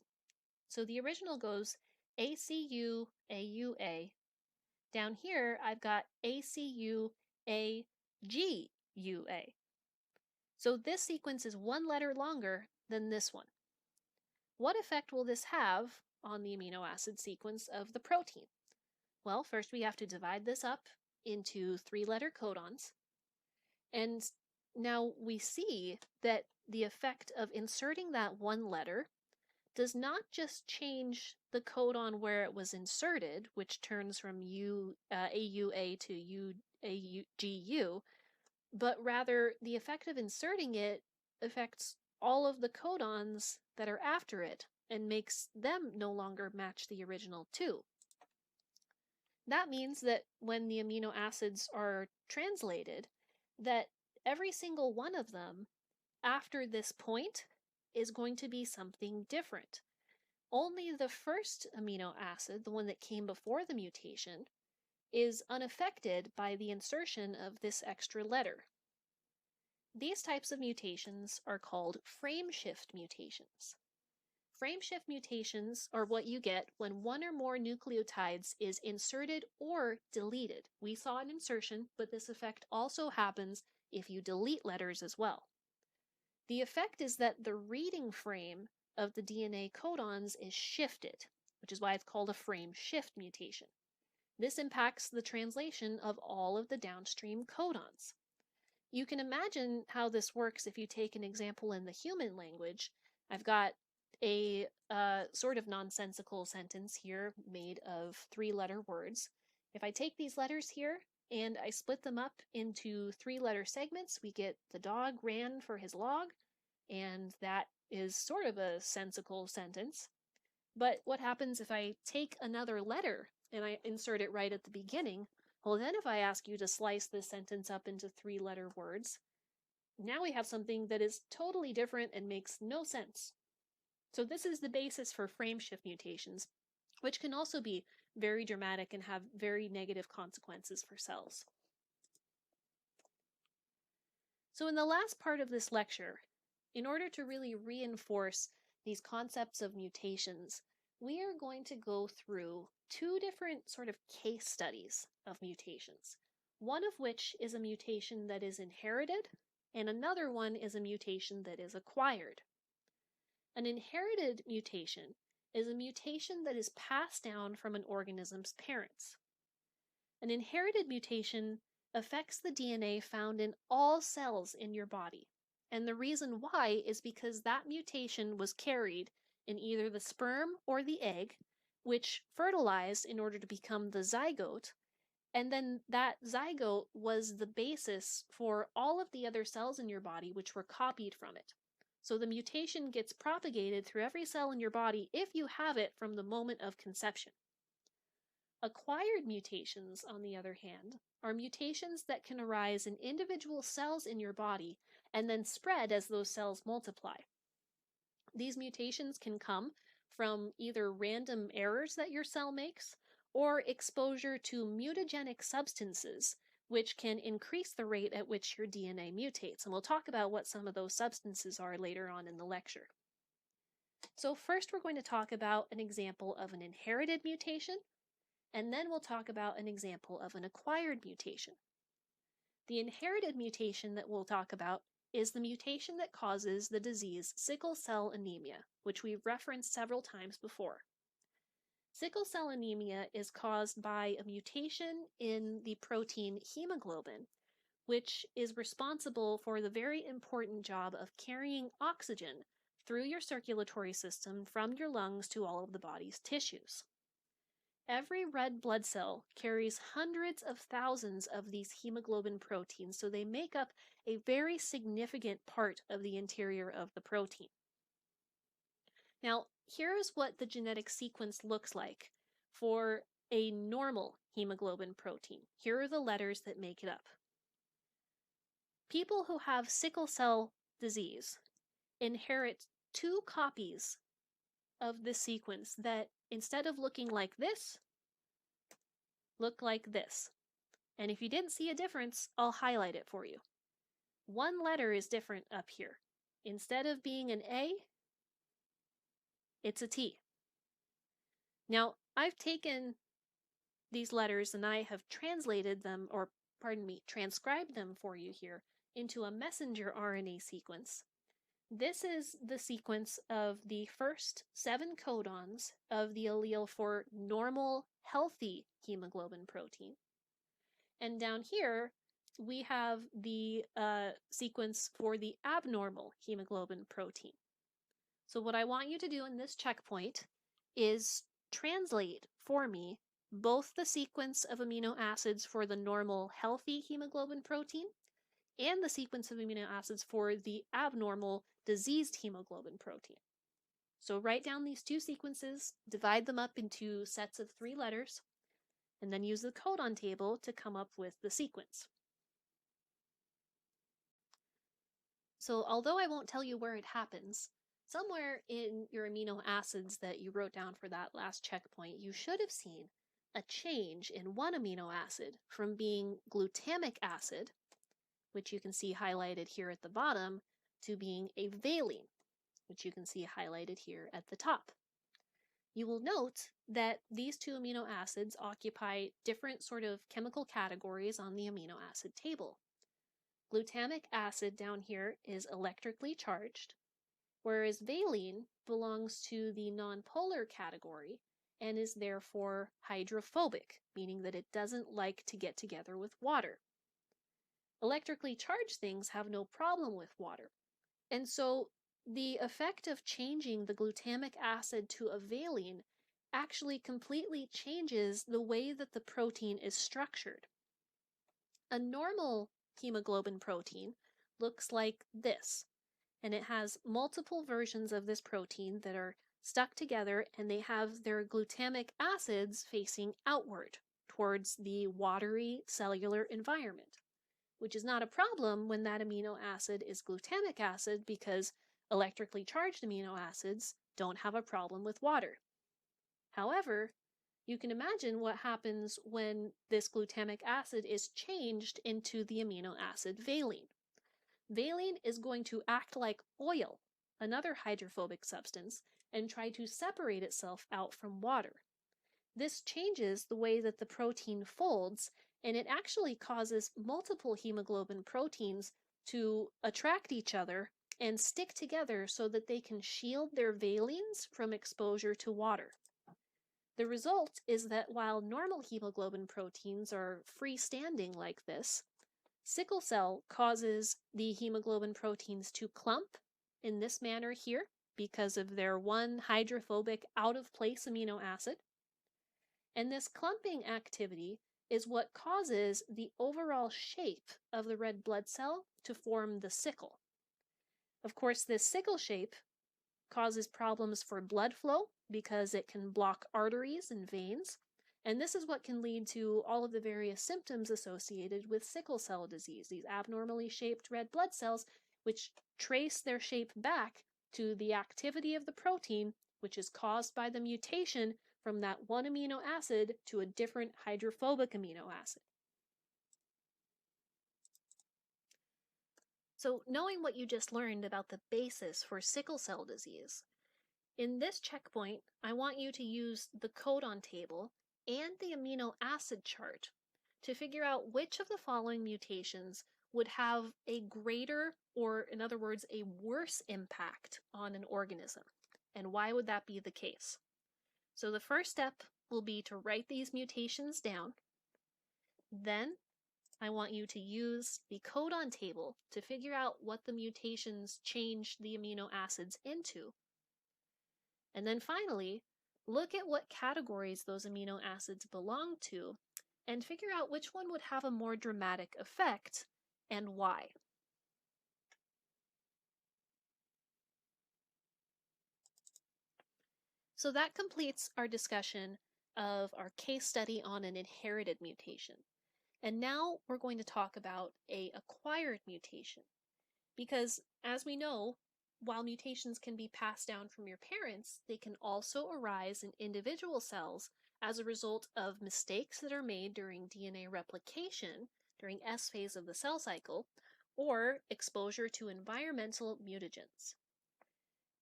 S1: So the original goes ACU, AUA. Down here, I've got ACU, AGUA. So this sequence is one letter longer than this one. What effect will this have on the amino acid sequence of the protein? Well, first we have to divide this up into 3-letter codons. And now we see that the effect of inserting that one letter does not just change the codon where it was inserted, which turns from AUA to AGU, but rather the effect of inserting it affects all of the codons that are after it and makes them no longer match the original 2. That means that when the amino acids are translated, that every single one of them after this point is going to be something different. Only the first amino acid, the one that came before the mutation, is unaffected by the insertion of this extra letter. These types of mutations are called frameshift mutations. Frameshift mutations are what you get when one or more nucleotides is inserted or deleted. We saw an insertion, but this effect also happens if you delete letters as well. The effect is that the reading frame of the DNA codons is shifted, which is why it's called a frameshift mutation. This impacts the translation of all of the downstream codons. You can imagine how this works if you take an example in the human language. I've got a sort of nonsensical sentence here made of 3-letter words. If I take these letters here and I split them up into 3-letter segments, we get the dog ran for his log, and that is sort of a sensical sentence. But what happens if I take another letter and I insert it right at the beginning? Well, then if I ask you to slice this sentence up into 3-letter words, now we have something that is totally different and makes no sense. So this is the basis for frameshift mutations, which can also be very dramatic and have very negative consequences for cells. So in the last part of this lecture, in order to really reinforce these concepts of mutations, we are going to go through 2 different sort of case studies of mutations, one of which is a mutation that is inherited, and another one is a mutation that is acquired. An inherited mutation is a mutation that is passed down from an organism's parents. An inherited mutation affects the DNA found in all cells in your body. And the reason why is because that mutation was carried in either the sperm or the egg, which fertilized in order to become the zygote, and then that zygote was the basis for all of the other cells in your body which were copied from it. So the mutation gets propagated through every cell in your body if you have it from the moment of conception. Acquired mutations, on the other hand, are mutations that can arise in individual cells in your body and then spread as those cells multiply. These mutations can come from either random errors that your cell makes or exposure to mutagenic substances, which can increase the rate at which your DNA mutates. And we'll talk about what some of those substances are later on in the lecture. So first we're going to talk about an example of an inherited mutation, and then we'll talk about an example of an acquired mutation. The inherited mutation that we'll talk about is the mutation that causes the disease sickle cell anemia, which we've referenced several times before. Sickle cell anemia is caused by a mutation in the protein hemoglobin, which is responsible for the very important job of carrying oxygen through your circulatory system from your lungs to all of the body's tissues. Every red blood cell carries hundreds of thousands of these hemoglobin proteins, so they make up a very significant part of the interior of the protein. Now, here's what the genetic sequence looks like for a normal hemoglobin protein. Here are the letters that make it up. People who have sickle cell disease inherit 2 copies of this sequence that, instead of looking like this, look like this. And if you didn't see a difference, I'll highlight it for you. One letter is different up here. Instead of being an A, it's a T. Now, I've taken these letters and I have translated them, or pardon me, transcribed them for you here into a messenger RNA sequence. This is the sequence of the first 7 codons of the allele for normal, healthy hemoglobin protein. And down here, we have the sequence for the abnormal hemoglobin protein. So what I want you to do in this checkpoint is translate for me both the sequence of amino acids for the normal, healthy hemoglobin protein and the sequence of amino acids for the abnormal, diseased hemoglobin protein. So write down these 2 sequences, divide them up into sets of 3 letters, and then use the codon table to come up with the sequence. So although I won't tell you where it happens, somewhere in your amino acids that you wrote down for that last checkpoint, you should have seen a change in one amino acid from being glutamic acid, which you can see highlighted here at the bottom, to being a valine, which you can see highlighted here at the top. You will note that these 2 amino acids occupy different sort of chemical categories on the amino acid table. Glutamic acid down here is electrically charged, whereas valine belongs to the nonpolar category and is therefore hydrophobic, meaning that it doesn't like to get together with water. Electrically charged things have no problem with water, and so the effect of changing the glutamic acid to a valine actually completely changes the way that the protein is structured. A normal hemoglobin protein looks like this, and it has multiple versions of this protein that are stuck together, and they have their glutamic acids facing outward towards the watery cellular environment, which is not a problem when that amino acid is glutamic acid, because electrically charged amino acids don't have a problem with water. However, you can imagine what happens when this glutamic acid is changed into the amino acid valine. Valine is going to act like oil, another hydrophobic substance, and try to separate itself out from water. This changes the way that the protein folds, and it actually causes multiple hemoglobin proteins to attract each other and stick together so that they can shield their valines from exposure to water. The result is that while normal hemoglobin proteins are freestanding like this, sickle cell causes the hemoglobin proteins to clump in this manner here because of their one hydrophobic out-of-place amino acid. And this clumping activity is what causes the overall shape of the red blood cell to form the sickle. Of course, this sickle shape causes problems for blood flow because it can block arteries and veins, and this is what can lead to all of the various symptoms associated with sickle cell disease, these abnormally shaped red blood cells, which trace their shape back to the activity of the protein, which is caused by the mutation from that one amino acid to a different hydrophobic amino acid. So, knowing what you just learned about the basis for sickle cell disease, in this checkpoint, I want you to use the codon table and the amino acid chart to figure out which of the following mutations would have a greater, or in other words, a worse impact on an organism, and why would that be the case. So the first step will be to write these mutations down. Then I want you to use the codon table to figure out what the mutations change the amino acids into. And then finally, look at what categories those amino acids belong to and figure out which one would have a more dramatic effect and why. So that completes our discussion of our case study on an inherited mutation. And now we're going to talk about an acquired mutation. Because as we know, while mutations can be passed down from your parents, they can also arise in individual cells as a result of mistakes that are made during DNA replication, during S phase of the cell cycle, or exposure to environmental mutagens.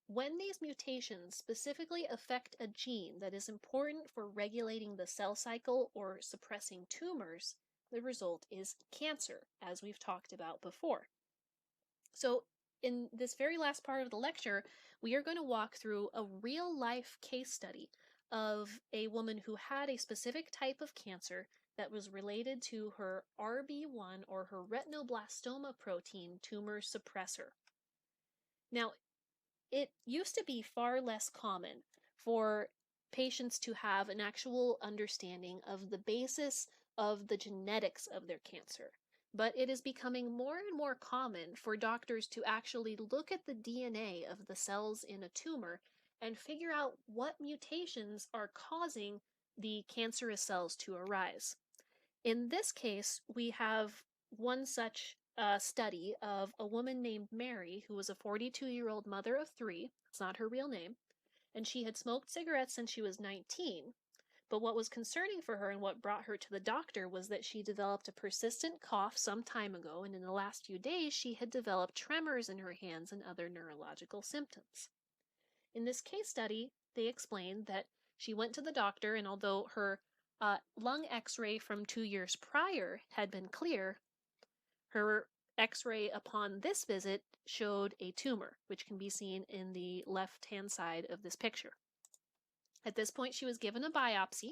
S1: When these mutations specifically affect a gene that is important for regulating the cell cycle or suppressing tumors, the result is cancer, as we've talked about before. So in this very last part of the lecture, we are going to walk through a real-life case study of a woman who had a specific type of cancer that was related to her RB1 or her retinoblastoma protein tumor suppressor. Now, it used to be far less common for patients to have an actual understanding of the basis of the genetics of their cancer. But it is becoming more and more common for doctors to actually look at the DNA of the cells in a tumor and figure out what mutations are causing the cancerous cells to arise. In this case, we have one such study of a woman named Mary, who was a 42-year-old mother of 3. It's not her real name. And she had smoked cigarettes since she was 19. But what was concerning for her and what brought her to the doctor was that she developed a persistent cough some time ago, and in the last few days she had developed tremors in her hands and other neurological symptoms. In this case study, they explained that she went to the doctor, and although her lung x-ray from 2 years prior had been clear, her x-ray upon this visit showed a tumor, which can be seen in the left-hand side of this picture. At this point, she was given a biopsy,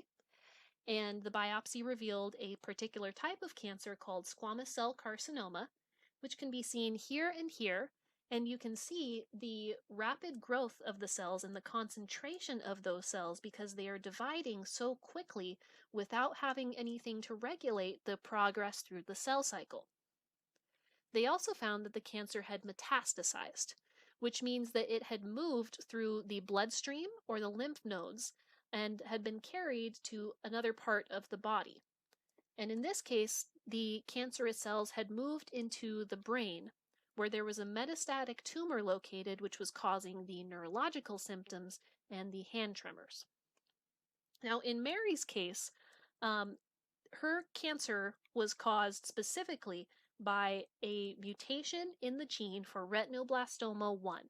S1: and the biopsy revealed a particular type of cancer called squamous cell carcinoma, which can be seen here and here, and you can see the rapid growth of the cells and the concentration of those cells because they are dividing so quickly without having anything to regulate the progress through the cell cycle. They also found that the cancer had metastasized, which means that it had moved through the bloodstream or the lymph nodes and had been carried to another part of the body. And in this case, the cancerous cells had moved into the brain, where there was a metastatic tumor located which was causing the neurological symptoms and the hand tremors. Now, in Mary's case, her cancer was caused specifically by a mutation in the gene for retinoblastoma 1,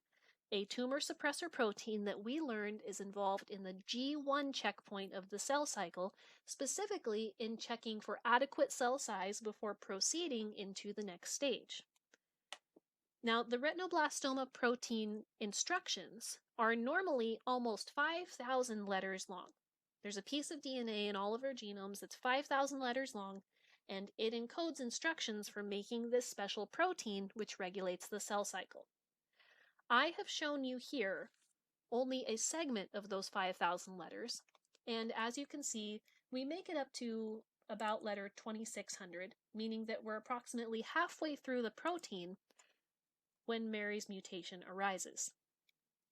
S1: a tumor suppressor protein that we learned is involved in the G1 checkpoint of the cell cycle, specifically in checking for adequate cell size before proceeding into the next stage. Now, the retinoblastoma protein instructions are normally almost 5,000 letters long. There's a piece of DNA in all of our genomes that's 5,000 letters long, and it encodes instructions for making this special protein which regulates the cell cycle. I have shown you here only a segment of those 5,000 letters, and as you can see, we make it up to about letter 2600, meaning that we're approximately halfway through the protein when Mary's mutation arises.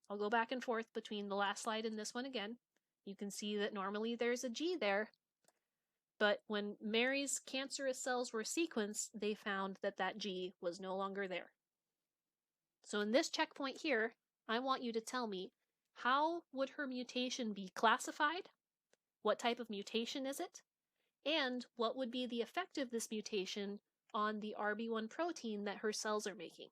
S1: I'll go back and forth between the last slide and this one again. You can see that normally there's a G there, but when Mary's cancerous cells were sequenced, they found that that G was no longer there. So in this checkpoint here, I want you to tell me, how would her mutation be classified? What type of mutation is it? And what would be the effect of this mutation on the RB1 protein that her cells are making?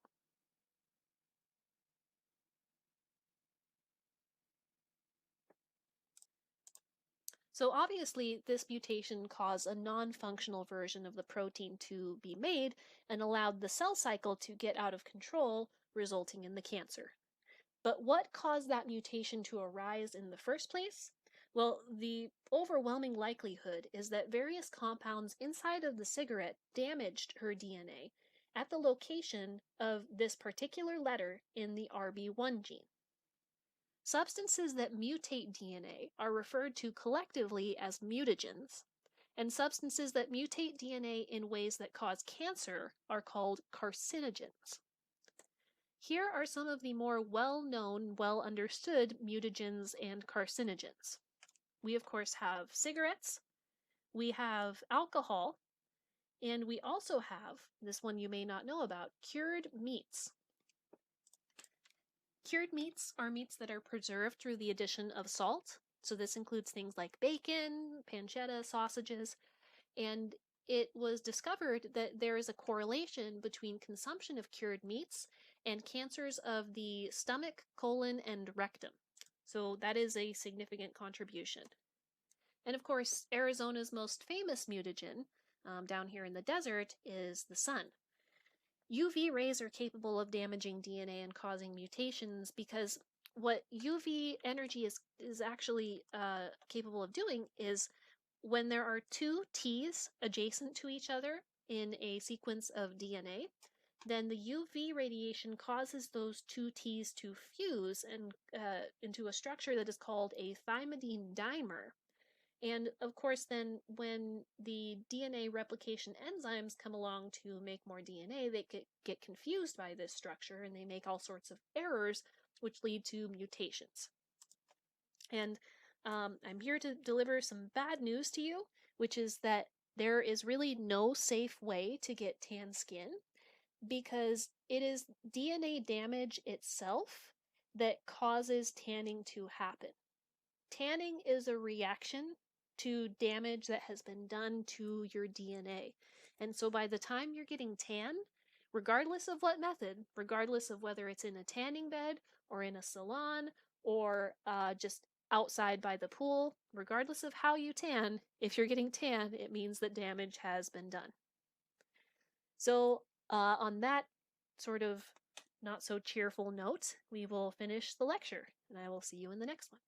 S1: So obviously, this mutation caused a non-functional version of the protein to be made and allowed the cell cycle to get out of control, resulting in the cancer. But what caused that mutation to arise in the first place? Well, the overwhelming likelihood is that various compounds inside of the cigarette damaged her DNA at the location of this particular letter in the RB1 gene. Substances that mutate DNA are referred to collectively as mutagens, and substances that mutate DNA in ways that cause cancer are called carcinogens. Here are some of the more well-known, well-understood mutagens and carcinogens. We, of course, have cigarettes, we have alcohol, and we also have, this one you may not know about, cured meats. Cured meats are meats that are preserved through the addition of salt. So this includes things like bacon, pancetta, sausages, and it was discovered that there is a correlation between consumption of cured meats and cancers of the stomach, colon, and rectum. So that is a significant contribution. And of course, Arizona's most famous mutagen, down here in the desert, is the sun. UV rays are capable of damaging DNA and causing mutations because what UV energy is actually capable of doing is when there are two T's adjacent to each other in a sequence of DNA, then the UV radiation causes those two T's to fuse and into a structure that is called a thymidine dimer. And of course, then when the DNA replication enzymes come along to make more DNA, they get confused by this structure and they make all sorts of errors, which lead to mutations. And I'm here to deliver some bad news to you, which is that there is really no safe way to get tan skin because it is DNA damage itself that causes tanning to happen. Tanning is a reaction to damage that has been done to your DNA. And so by the time you're getting tan, regardless of what method, regardless of whether it's in a tanning bed or in a salon or just outside by the pool, regardless of how you tan, if you're getting tan, it means that damage has been done. So on that sort of not so cheerful note, we will finish the lecture, and I will see you in the next one.